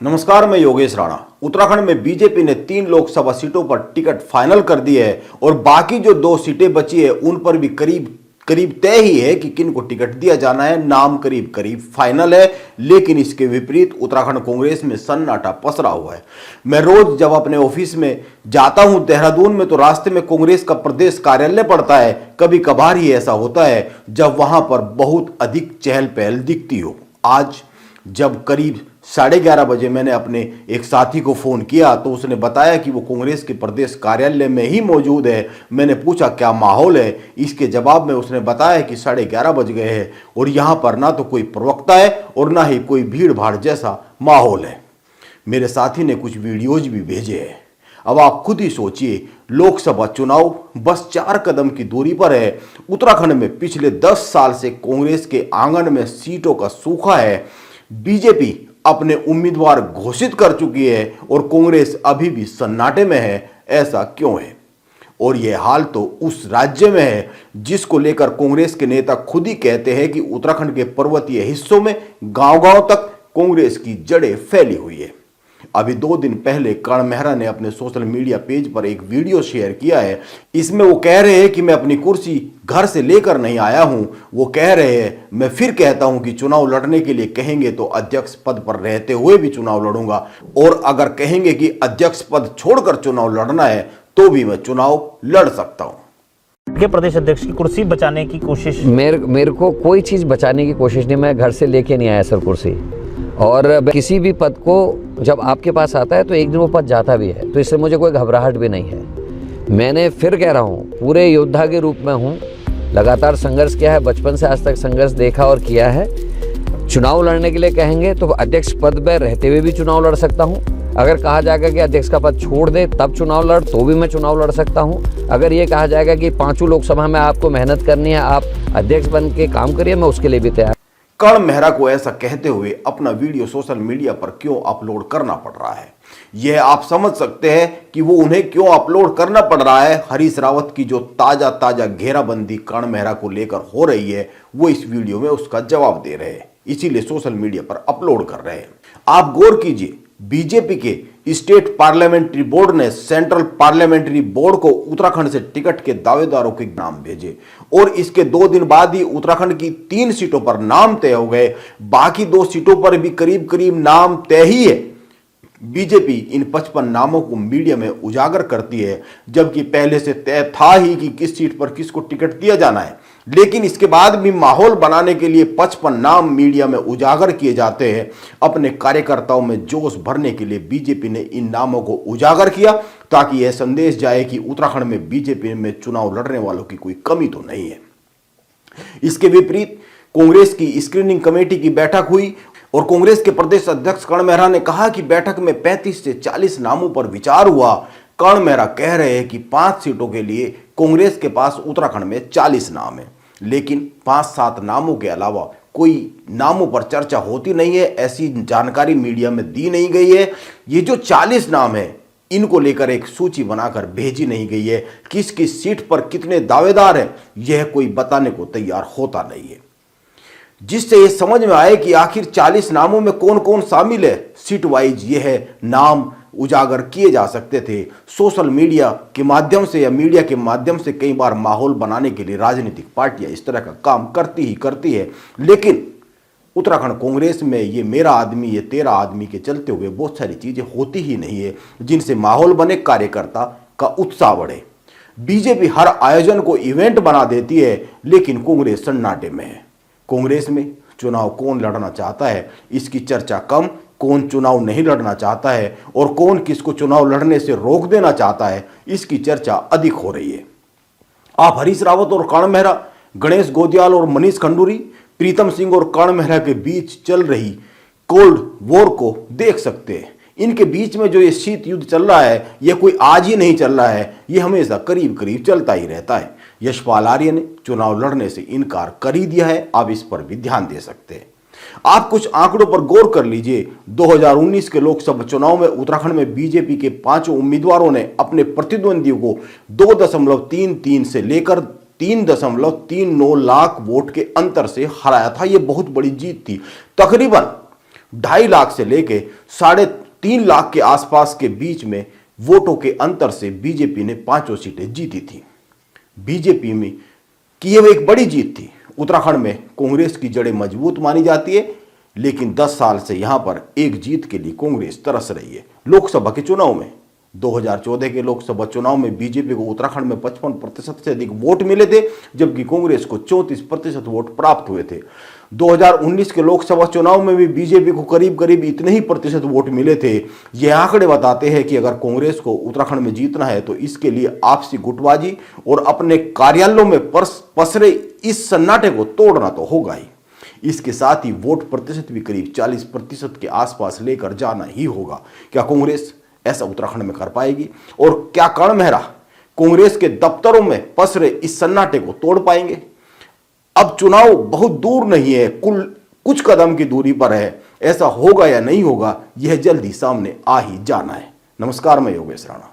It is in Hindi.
नमस्कार, मैं योगेश राणा। उत्तराखंड में बीजेपी ने 3 लोकसभा सीटों पर टिकट फाइनल कर दी है और बाकी जो 2 सीटें बची है उन पर भी करीब करीब तय ही है कि किन को टिकट दिया जाना है। नाम करीब करीब फाइनल है, लेकिन इसके विपरीत उत्तराखंड कांग्रेस में सन्नाटा पसरा हुआ है। मैं रोज जब अपने ऑफिस में जाता हूं देहरादून में, तो रास्ते में कांग्रेस का प्रदेश कार्यालय पड़ता है। कभी कभार ही ऐसा होता है जब वहां पर बहुत अधिक चहल पहल दिखती हो। आज जब करीब 11:30 बजे मैंने अपने एक साथी को फोन किया तो उसने बताया कि वो कांग्रेस के प्रदेश कार्यालय में ही मौजूद है। मैंने पूछा क्या माहौल है। इसके जवाब में उसने बताया कि 11:30 बज गए हैं और यहां पर ना तो कोई प्रवक्ता है और ना ही कोई भीड़ भाड़ जैसा माहौल है। मेरे साथी ने कुछ वीडियोज भी भेजे हैं। अब आप खुद ही सोचिए, लोकसभा चुनाव बस 4 कदम की दूरी पर है। उत्तराखंड में पिछले 10 साल से कांग्रेस के आंगन में सीटों का सूखा है। बीजेपी अपने उम्मीदवार घोषित कर चुकी है और कांग्रेस अभी भी सन्नाटे में है। ऐसा क्यों है? और यह हाल तो उस राज्य में है जिसको लेकर कांग्रेस के नेता खुद ही कहते हैं कि उत्तराखंड के पर्वतीय हिस्सों में गांव-गांव तक कांग्रेस की जड़ें फैली हुई है। अभी 2 दिन पहले कर्ण मेहरा ने अपने सोशल मीडिया पेज पर एक वीडियो शेयर किया है। इसमें वो कह रहे हैं कि मैं अपनी कुर्सी घर से लेकर नहीं आया हूं। वो कह रहे हैं, मैं फिर कहता हूं कि चुनाव लड़ने के लिए कहेंगे तो अध्यक्ष पद पर रहते हुए भी चुनाव लड़ूंगा, और अगर कहेंगे कि अध्यक्ष पद छोड़कर चुनाव लड़ना है तो भी मैं चुनाव लड़ सकता हूं। के प्रदेश अध्यक्ष की कुर्सी बचाने की कोशिश? मेरे को कोई चीज़ बचाने की कोशिश नहीं। मैं घर से लेके नहीं आया सर कुर्सी। और किसी भी पद को जब आपके पास आता है तो एक दिन वो पद जाता भी है, तो इससे मुझे कोई घबराहट भी नहीं है। मैंने फिर कह रहा हूँ, पूरे योद्धा के रूप में हूँ। लगातार संघर्ष किया है, बचपन से आज तक संघर्ष देखा और किया है। चुनाव लड़ने के लिए कहेंगे तो अध्यक्ष पद पर रहते हुए भी चुनाव लड़ सकता हूँ। अगर कहा जाएगा कि अध्यक्ष का पद छोड़ दे तब चुनाव लड़, तो भी मैं चुनाव लड़ सकता हूँ। अगर ये कहा जाएगा कि 5 लोकसभा में आपको मेहनत करनी है, आप अध्यक्ष बन के काम करिए, मैं उसके लिए भी तैयार। कर्ण मेहरा को ऐसा कहते हुए अपना वीडियो सोशल मीडिया पर क्यों अपलोड करना पड़ रहा है, यह आप समझ सकते हैं कि वो उन्हें क्यों अपलोड करना पड़ रहा है। हरीश रावत की जो ताजा घेराबंदी कर्ण मेहरा को लेकर हो रही है, वो इस वीडियो में उसका जवाब दे रहे हैं, इसीलिए सोशल मीडिया पर अपलोड कर रहे हैं। आप गौर कीजिए, बीजेपी के स्टेट पार्लियामेंट्री बोर्ड ने सेंट्रल पार्लियामेंट्री बोर्ड को उत्तराखंड से टिकट के दावेदारों के नाम भेजे और इसके 2 दिन बाद ही उत्तराखंड की 3 सीटों पर नाम तय हो गए। बाकी 2 सीटों पर भी करीब करीब नाम तय ही है। बीजेपी इन 55 नामों को मीडिया में उजागर करती है, जबकि पहले से तय था ही कि किस सीट पर किसको टिकट दिया जाना है। लेकिन इसके बाद भी माहौल बनाने के लिए 55 नाम मीडिया में उजागर किए जाते हैं। अपने कार्यकर्ताओं में जोश भरने के लिए बीजेपी ने इन नामों को उजागर किया ताकि यह संदेश जाए कि उत्तराखंड में बीजेपी में चुनाव लड़ने वालों की कोई कमी तो नहीं है। इसके विपरीत कांग्रेस की स्क्रीनिंग कमेटी की बैठक हुई और कांग्रेस के प्रदेश अध्यक्ष कर्ण मेहरा ने कहा कि बैठक में 35 से 40 नामों पर विचार हुआ। कर्ण मेहरा कह रहे हैं कि 5 सीटों के लिए कांग्रेस के पास उत्तराखंड में 40 नाम है, लेकिन 5-7 नामों के अलावा कोई नामों पर चर्चा होती नहीं है। ऐसी जानकारी मीडिया में दी नहीं गई है। ये जो 40 नाम है, इनको लेकर एक सूची बनाकर भेजी नहीं गई है। किस किस सीट पर कितने दावेदार हैं, यह कोई बताने को तैयार होता नहीं है, जिससे यह समझ में आए कि आखिर 40 नामों में कौन कौन शामिल है। सीट वाइज यह नाम उजागर किए जा सकते थे। सोशल मीडिया के माध्यम से या मीडिया के माध्यम से कई बार माहौल बनाने के लिए राजनीतिक पार्टियां इस तरह का काम करती है, लेकिन उत्तराखंड कांग्रेस में ये मेरा आदमी, ये तेरा आदमी के चलते हुए बहुत सारी चीजें होती ही नहीं है जिनसे माहौल बने, कार्यकर्ता का उत्साह बढ़े। बीजेपी हर आयोजन को इवेंट बना देती है, लेकिन कांग्रेस सन्नाटे में है। कांग्रेस में चुनाव कौन लड़ना चाहता है, इसकी चर्चा कम, कौन चुनाव नहीं लड़ना चाहता है और कौन किसको चुनाव लड़ने से रोक देना चाहता है, इसकी चर्चा अधिक हो रही है। आप हरीश रावत और कर्ण मेहरा, गणेश गोदियाल और मनीष खंडूरी, प्रीतम सिंह और कर्ण मेहरा के बीच चल रही कोल्ड वॉर को देख सकते हैं। इनके बीच में जो ये शीत युद्ध चल रहा है, यह कोई आज ही नहीं चल रहा है, यह हमेशा करीब करीब चलता ही रहता है। यशपाल आर्य ने चुनाव लड़ने से इनकार कर ही दिया है, आप इस पर भी ध्यान दे सकते हैं। आप कुछ आंकड़ों पर गौर कर लीजिए। 2019 के लोकसभा चुनाव में उत्तराखंड में बीजेपी के 5 उम्मीदवारों ने अपने प्रतिद्वंदियों को 2.33 से लेकर 3.39 लाख वोट के अंतर से हराया था। यह बहुत बड़ी जीत थी। तकरीबन 2.5 लाख से लेके 3.5 लाख के आसपास के बीच में वोटों के अंतर से बीजेपी ने 5 सीटें जीती थी। बीजेपी में की यह एक बड़ी जीत थी। उत्तराखंड में कांग्रेस की जड़ें मजबूत मानी जाती है, लेकिन 10 साल से यहां पर एक जीत के लिए कांग्रेस तरस रही है। लोकसभा के चुनाव में 2014 के लोकसभा चुनाव में बीजेपी को उत्तराखंड में 55% से अधिक वोट मिले थे, जबकि कांग्रेस को 34% वोट प्राप्त हुए थे। 2019 के लोकसभा चुनाव में भी बीजेपी को करीब करीब इतने ही प्रतिशत वोट मिले थे। यह आंकड़े बताते हैं कि अगर कांग्रेस को उत्तराखंड में जीतना है तो इसके लिए आपसी गुटबाजी और अपने कार्यालयों में पसरे इस सन्नाटे को तोड़ना तो होगा ही। इसके साथ ही वोट प्रतिशत भी करीब 40% के आसपास लेकर जाना ही होगा। क्या कांग्रेस ऐसा उत्तराखंड में कर पाएगी? और क्या कर्ण मेहरा कांग्रेस के दफ्तरों में पसरे इस सन्नाटे को तोड़ पाएंगे? अब चुनाव बहुत दूर नहीं है, कुछ कदम की दूरी पर है। ऐसा होगा या नहीं होगा, यह जल्दी सामने आ ही जाना है। नमस्कार, मैं योगेश राणा।